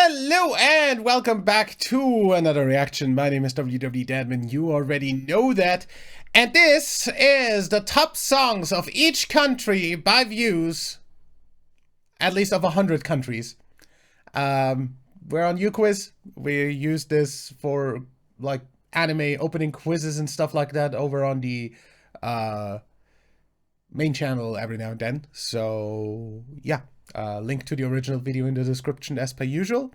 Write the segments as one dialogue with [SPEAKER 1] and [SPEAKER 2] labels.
[SPEAKER 1] Hello and welcome back to another reaction. My name is WW Dadman, you already know that. And this is the top songs of each country by views, at least of 100 countries. We're on UQuiz. We use this for like anime opening quizzes and stuff like that over on the main channel every now and then. So yeah. Link to the original video in the description as per usual.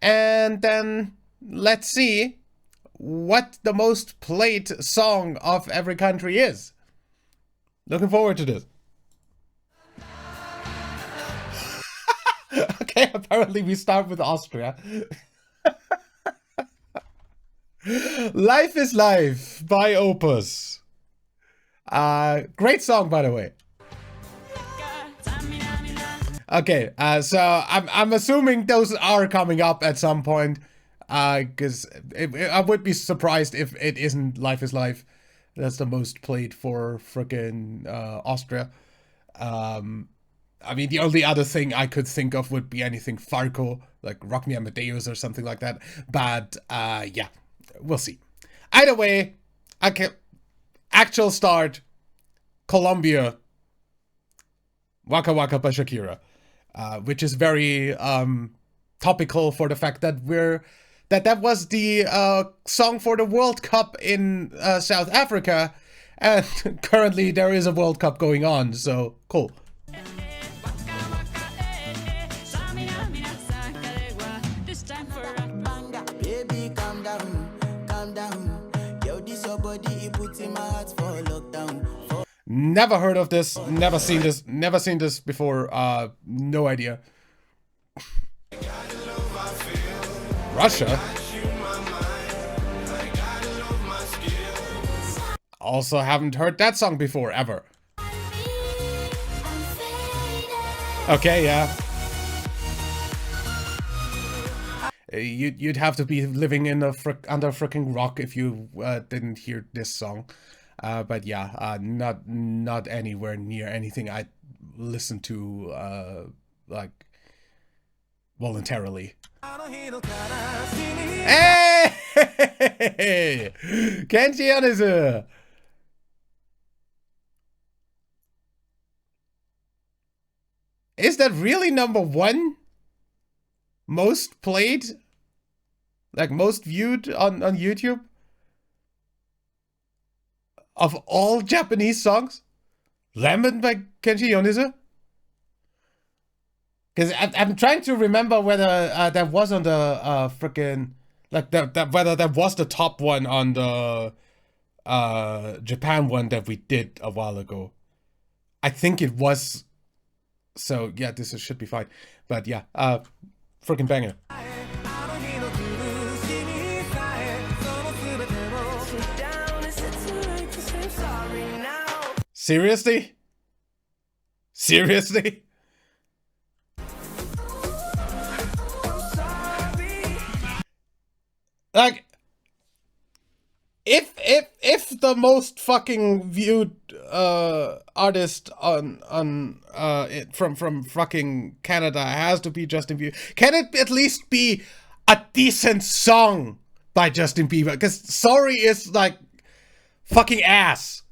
[SPEAKER 1] And then let's see what the most played song of every country is. Looking forward to this. Okay, apparently we start with Austria. Life is Life by Opus. Great song, by the way. Okay, so I'm assuming those are coming up at some point, because I would be surprised if it isn't Life is Life. That's the most played for frickin' Austria. I mean, the only other thing I could think of would be anything Farco, like Rock Me Amadeus or something like that. But yeah, we'll see. Either way, okay, actual start, Colombia, Waka Waka by Shakira. Which is very topical for the fact that that was the song for the World Cup in South Africa, and currently there is a World Cup going on, so cool.
[SPEAKER 2] Baby, calm down. Yo, this your body, it puts in my heart for lockdown.
[SPEAKER 1] Never heard of this, never seen this before, no idea. Russia? Also haven't heard that song before, ever. Okay, yeah. You'd have to be living in under a freaking rock if you didn't hear this song. But yeah, not anywhere near anything I listen to like voluntarily. Hey! Kenshi Odysee! Is that really #1 most played? Like most viewed on YouTube? Of all Japanese songs? Lemon by Kenshi Odysee? Because I'm trying to remember whether that was on the frickin' like whether that was the top one on the Japan one that we did a while ago. I think it was. So yeah, this should be fine. But yeah, frickin' banger. Seriously? Seriously? Like, if the most fucking viewed artist on from fucking Canada has to be Justin Bieber, can it at least be a decent song by Justin Bieber? Because Sorry is like fucking ass.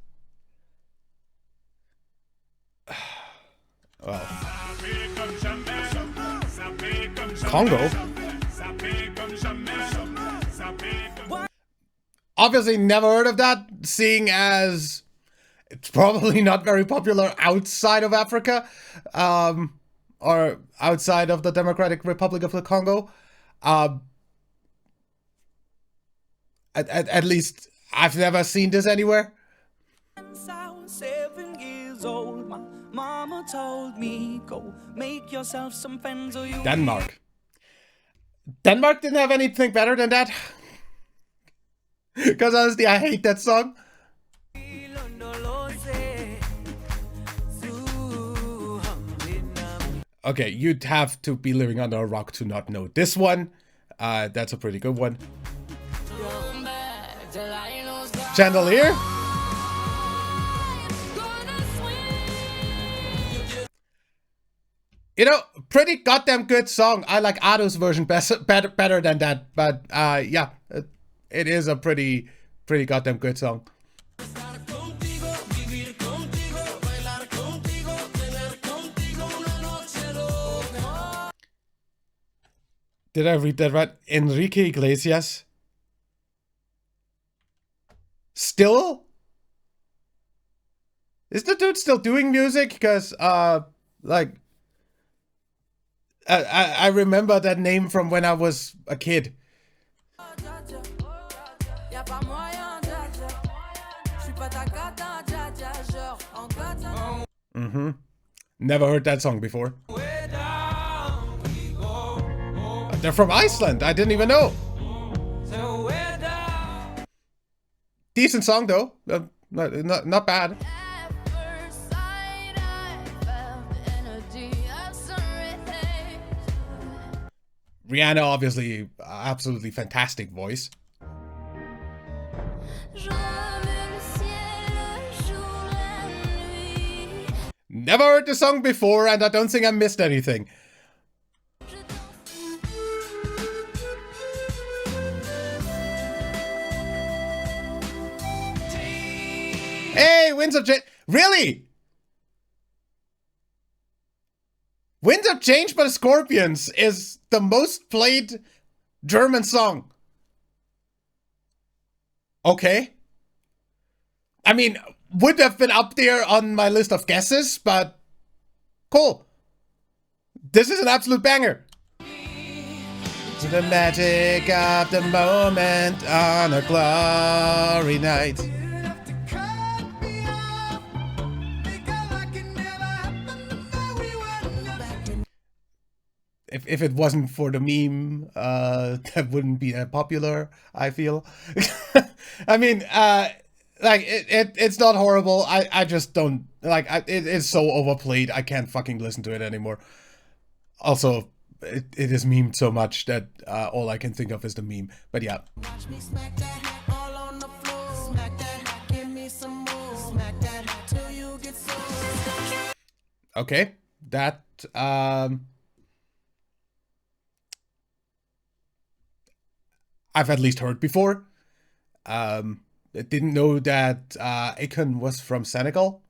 [SPEAKER 1] Well. Congo? Obviously never heard of that, seeing as it's probably not very popular outside of Africa, or outside of the Democratic Republic of the Congo. At least I've never seen this anywhere.
[SPEAKER 2] Mama told me, go make yourself some friends or you.
[SPEAKER 1] Denmark. Denmark didn't have anything better than that. Because honestly, I hate that song. Okay, you'd have to be living under a rock to not know this one. That's a pretty good one. Chandelier? You know, pretty goddamn good song. I like Ado's version better than that. But yeah, it is a pretty goddamn good song. Did I read that right? Enrique Iglesias? Still? Is the dude still doing music? Because, like, I remember that name from when I was a kid. Mm-hmm. Never heard that song before. They're from Iceland. I didn't even know. Decent song though. Not bad. Rihanna, obviously, absolutely fantastic voice. Never heard the song before, and I don't think I missed anything. Hey, Winds of Change. Really? Winds of Change by the Scorpions is the most played German song. Okay. I mean, would have been up there on my list of guesses, but cool. This is an absolute banger. The magic of the moment on a glory night. If it wasn't for the meme, that wouldn't be that popular, I feel. I mean, like, it's not horrible. I just don't, like, it's so overplayed, I can't fucking listen to it anymore. Also, it is memed so much that all I can think of is the meme. But yeah. Okay, that, I've at least heard before. I didn't know that Akon was from Senegal.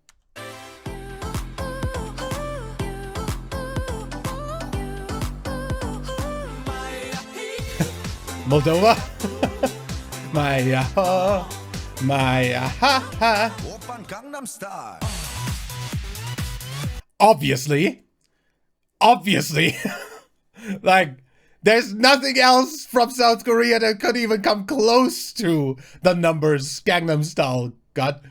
[SPEAKER 1] Moldova. Obviously. Like, there's nothing else from South Korea that could even come close to the numbers Gangnam Style got.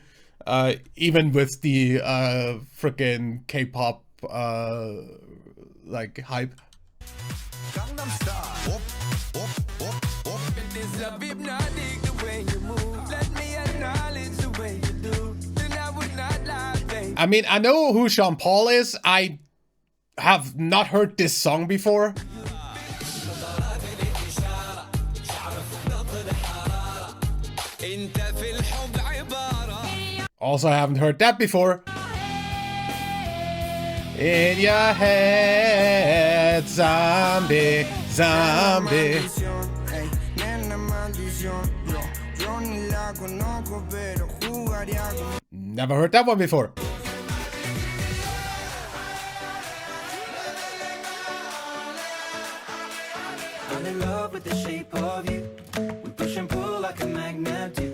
[SPEAKER 1] Even with the frickin' K-pop like hype. Gangnam Style. I mean, I know who Sean Paul is. I have not heard this song before. Also, I haven't heard that before. In your head, zombie, zombie. Never heard that one before. I'm in love with the shape of you. We push and pull like a magnet do.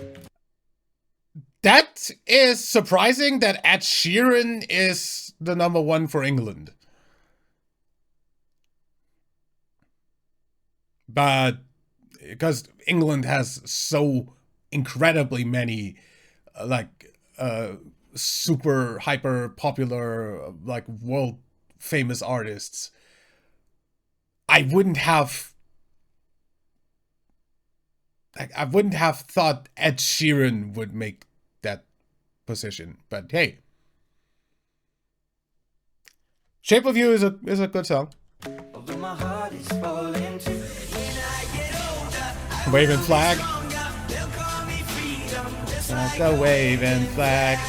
[SPEAKER 1] That is surprising that Ed Sheeran is the #1 for England. But because England has so incredibly many super hyper popular, like, world famous artists, I wouldn't have thought Ed Sheeran would make that position. But hey, Shape of You is a good song. Waving flag. Like a waving flag.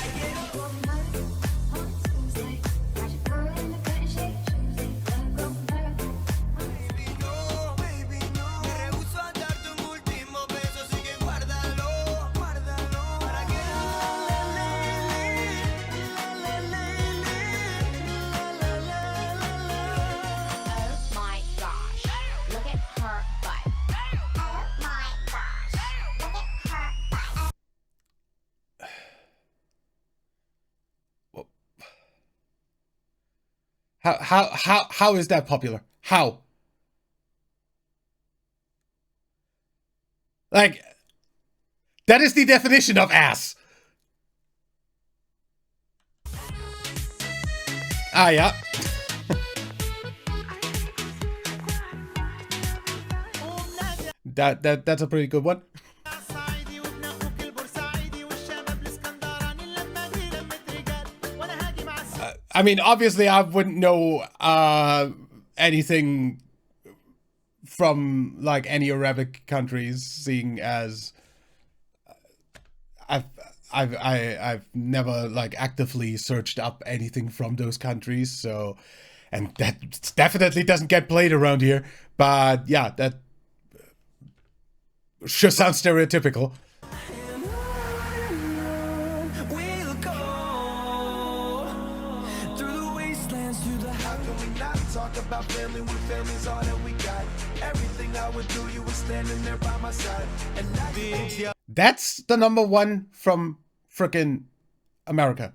[SPEAKER 1] How is that popular? How? Like, that is the definition of ass. Ah, yeah. That's a pretty good one. I mean, obviously, I wouldn't know anything from like any Arabic countries, seeing as I've never like actively searched up anything from those countries. So, and that definitely doesn't get played around here. But yeah, that sure sounds stereotypical.
[SPEAKER 2] About family when family's all that we got. Everything I would do, you were standing there by my side. And now
[SPEAKER 1] that's the #1 from frickin' America.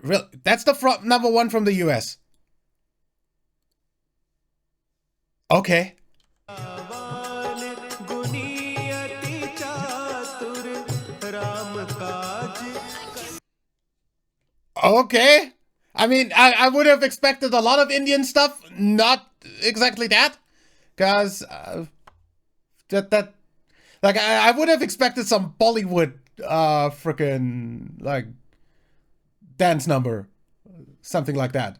[SPEAKER 1] Real, that's the #1 from the US. Okay. Okay. I mean, I would have expected a lot of Indian stuff, not exactly that, because like I would have expected some Bollywood freaking like dance number, something like that.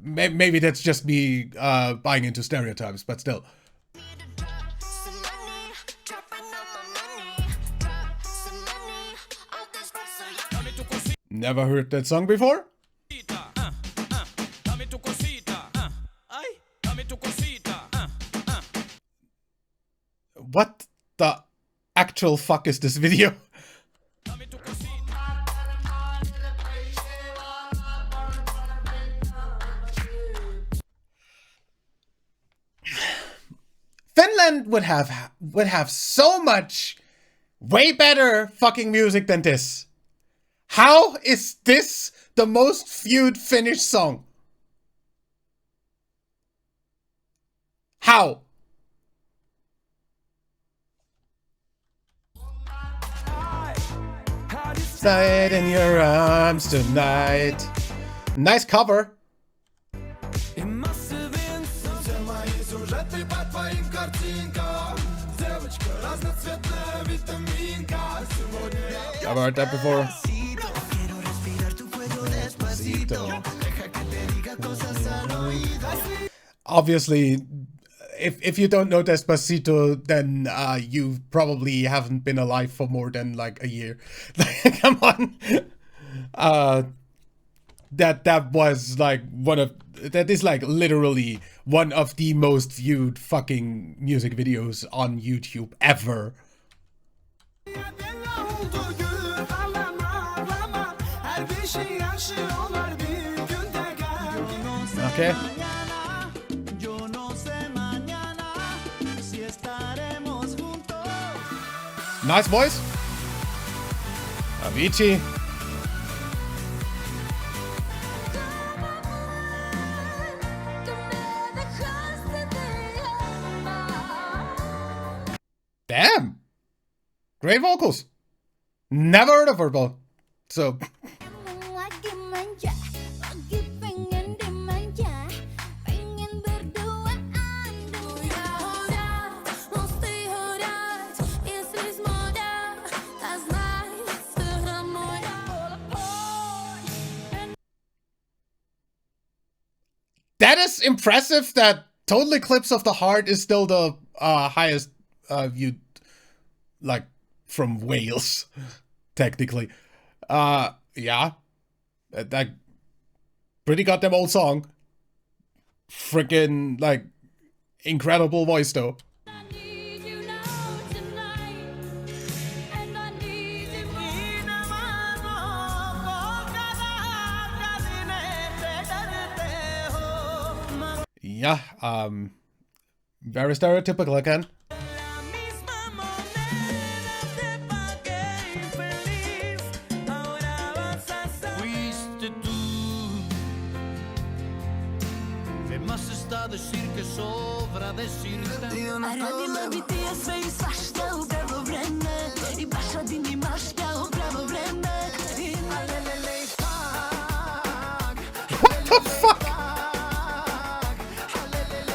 [SPEAKER 1] Maybe that's just me buying into stereotypes, but still. Never heard that song before? What the actual fuck is this video? Finland would have so much way better fucking music than this. How is this the most viewed Finnish song? How? Slide in your arms tonight. Nice cover. I've heard that before. Obviously, if you don't know Despacito, then you probably haven't been alive for more than like a year. Come on. That was like that is like literally one of the most viewed fucking music videos on YouTube ever. Okay. Nice voice. Avicii. Damn. Great vocals. Never heard of her though. So that is impressive that Total Eclipse of the Heart is still the highest viewed, like, from Wales, technically. Yeah. That pretty goddamn old song. Freaking, like, incredible voice, though. Yeah, very stereotypical again.
[SPEAKER 3] Mas está a decir que sobra decir-te.
[SPEAKER 4] Aradima BTS veio svarta och bravo bränne. I Barsa din i Marska och bravo bränne.
[SPEAKER 1] What the fuck?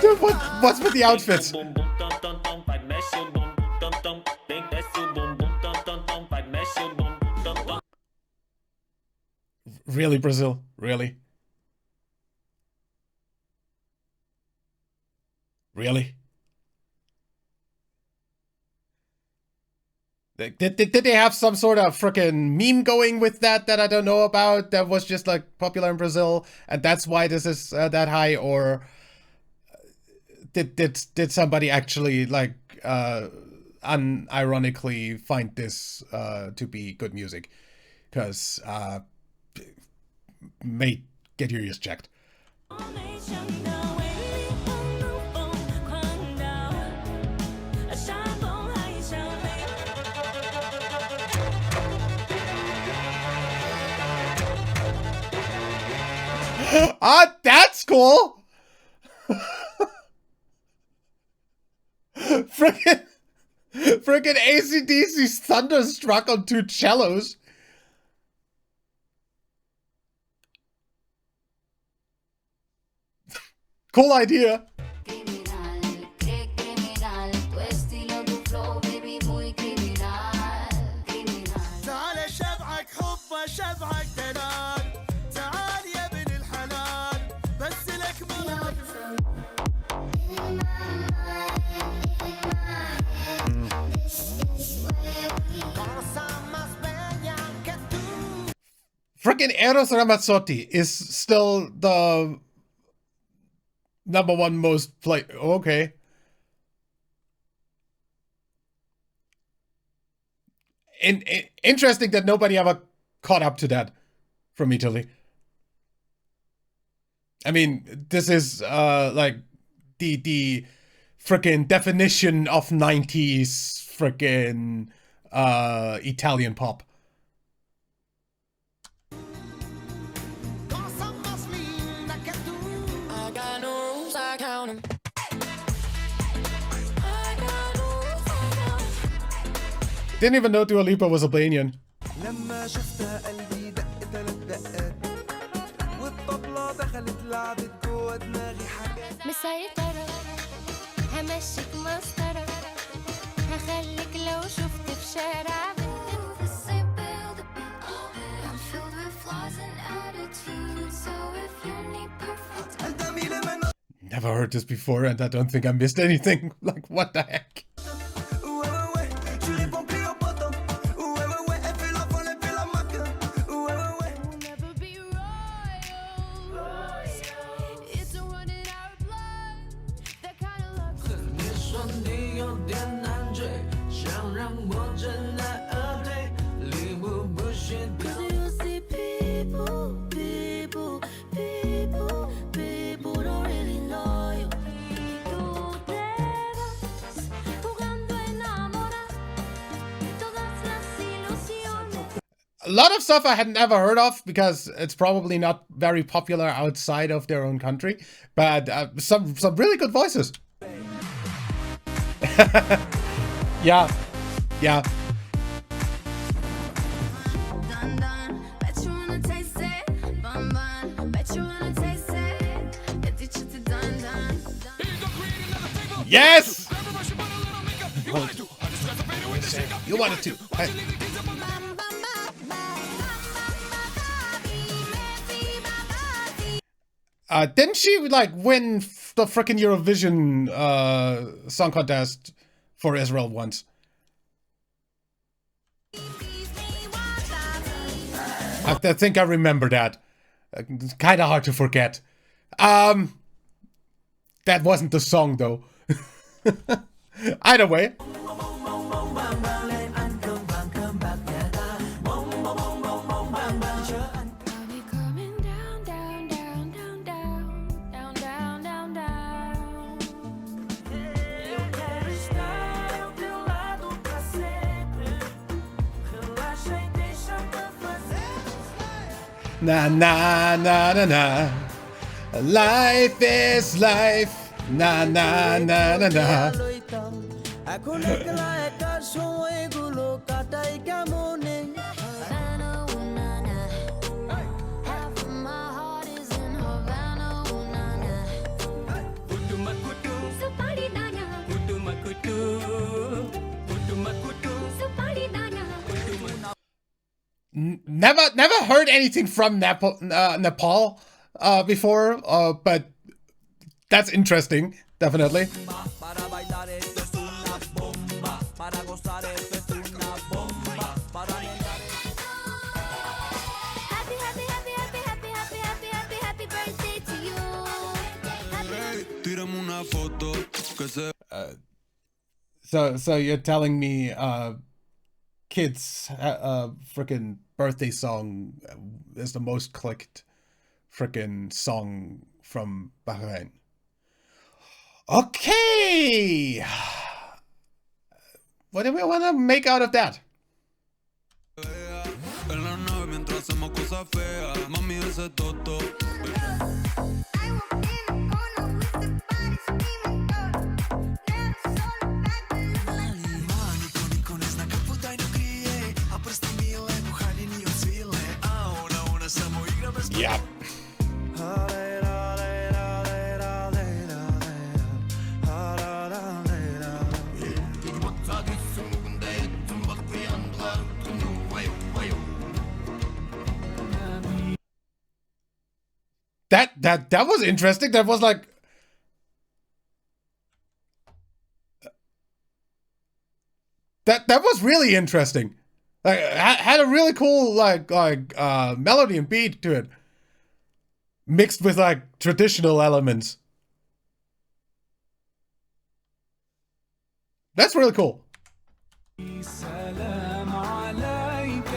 [SPEAKER 1] Dude, what's with the outfits? Really, Brazil? Really? Really? Did they have some sort of freaking meme going with that I don't know about that was just like popular in Brazil and that's why this is that high, or did somebody actually like unironically find this to be good music? Because may get your ears checked. Ah, that's cool. Frickin' AC/DC's Thunderstruck on 2 cellos. Cool idea. Frickin' Eros Ramazzotti is still the #1 most played. Okay. Interesting that nobody ever caught up to that from Italy. I mean, this is like the frickin' definition of 90s frickin' Italian pop. Didn't even know Dua Lipa was Albanian.
[SPEAKER 2] لما شفتها قلبي دق 3 دقات والطبلة دخلت لعبت جوا دماغي حاجات.
[SPEAKER 5] مسيطرة همشيك مسطرة هخليك لو شفت في شارع.
[SPEAKER 1] Never heard this before, and I don't think I missed anything. Like, what the heck? A lot of stuff I had never heard of because it's probably not very popular outside of their own country, but some really good voices. Yeah. Yes! You wanted to. Didn't she like win the frickin' Eurovision song contest for Israel once? I think I remember that. It's kind of hard to forget. That wasn't the song though. Either way. Na na na na na Life is life. Na na na na na.
[SPEAKER 2] এখন একলা একা সময়গুলো কাটাই কেমনে
[SPEAKER 5] Havana, ooh, na, na. Half of my heart is in Havana, ooh, na, na. Supari dana. Supari dana.
[SPEAKER 1] Never heard anything from Nepal before, but that's interesting, definitely.
[SPEAKER 2] para bailar esto es una bomba para gozar esto es una bomba para bailar
[SPEAKER 5] Happy, happy, happy, happy, happy, happy, happy, happy, happy birthday to you. Happy
[SPEAKER 2] tírame una foto que se
[SPEAKER 1] So you're telling me kids freaking birthday song is the most clicked freaking song from Bahrain. Okay. What do we want to make out of that?
[SPEAKER 2] en la nave mientras hacemos cosas feas mami ese toto
[SPEAKER 1] Yeah. That was interesting. That was like that was really interesting. Like had a really cool like melody and beat to it, mixed with like traditional elements. That's really cool.
[SPEAKER 2] سلام عليك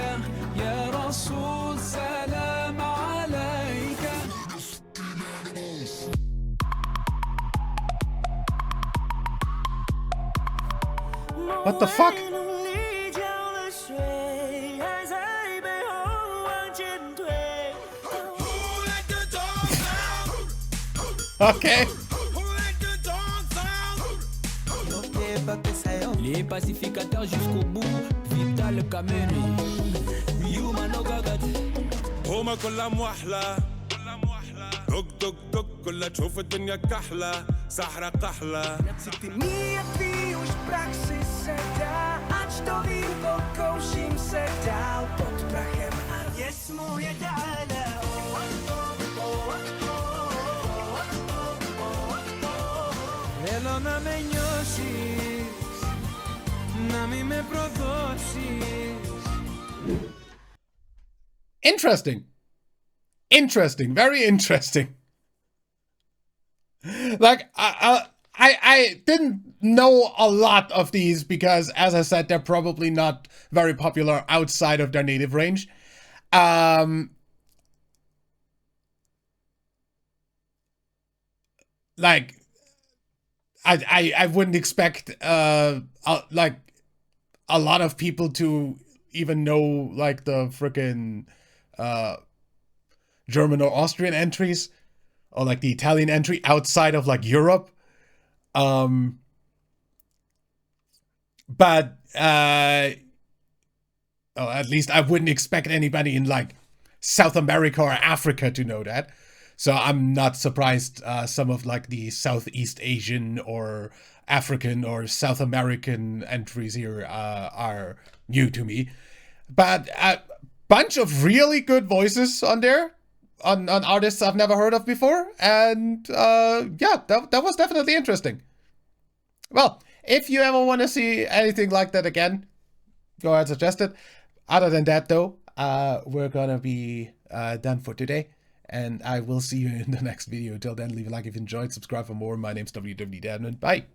[SPEAKER 2] يا رسول سلام عليك
[SPEAKER 1] What the fuck? Okay.
[SPEAKER 6] Les pacificateurs jusqu'au bout, Vital Kameni. Yuma Gagat.
[SPEAKER 7] هما كلها موحلة دق دق دق كلها تشوف الدنيا كحلة سحرة قحلة
[SPEAKER 2] Septimia już praxi se da Acz to wilko kołsim se dał Pod prachem, a jest moje dane Θέλω να με νιώσεις Να μη με προδώσεις
[SPEAKER 1] Interesting. Interesting. Very interesting. Like I didn't know a lot of these because, as I said, they're probably not very popular outside of their native range. Like I wouldn't expect like a lot of people to even know like the frickin' German or Austrian entries or like the Italian entry outside of like Europe. But at least I wouldn't expect anybody in like South America or Africa to know that. So I'm not surprised some of like the Southeast Asian or African or South American entries here are new to me. But a bunch of really good voices on there, on artists I've never heard of before. And yeah, that was definitely interesting. Well, if you ever want to see anything like that again, go ahead and suggest it. Other than that, though, we're gonna be done for today. And I will see you in the next video. Till then, leave a like if you enjoyed, subscribe for more. My name's WWDadmin. Bye.